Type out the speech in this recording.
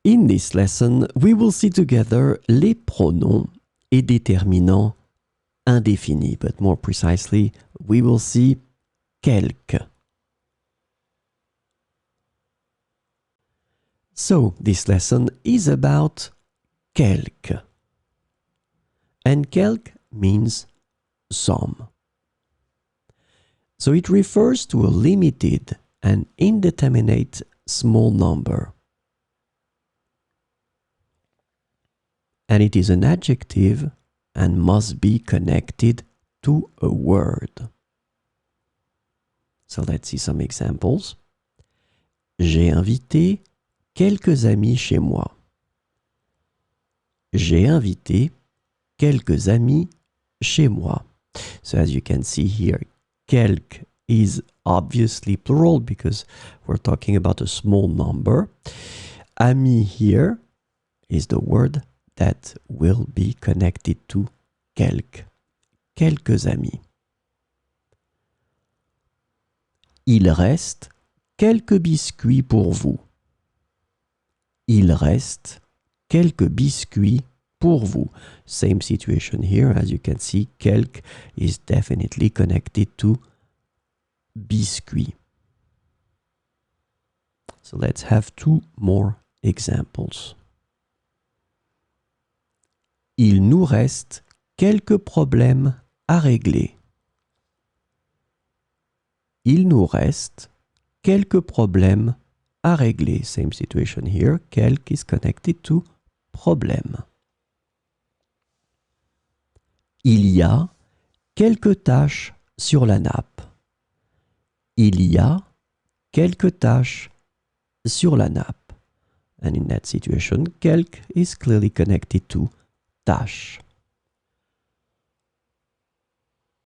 In this lesson, we will see together les pronoms et déterminants indéfinis, but more precisely, we will see quelques. So, this lesson is about quelques. And quelques means some. So it refers to a limited and indeterminate small number. And it is an adjective and must be connected to a word. So let's see some examples. J'ai invité quelques amis chez moi. J'ai invité quelques amis chez moi. So as you can see here, quelques is obviously plural because we're talking about a small number. Ami here is the word that will be connected to quelques. Quelques amis. Il reste quelques biscuits pour vous. Il reste quelques biscuits pour vous. Same situation here. As you can see, quelques is definitely connected to biscuit. So let's have two more examples. Il nous reste quelques problèmes à régler. Il nous reste quelques problèmes à régler. Same situation here. Quelques is connected to problème. Il y a quelques taches sur la nappe. Il y a quelques taches sur la nappe. And in that situation, quelques is clearly connected to tâche.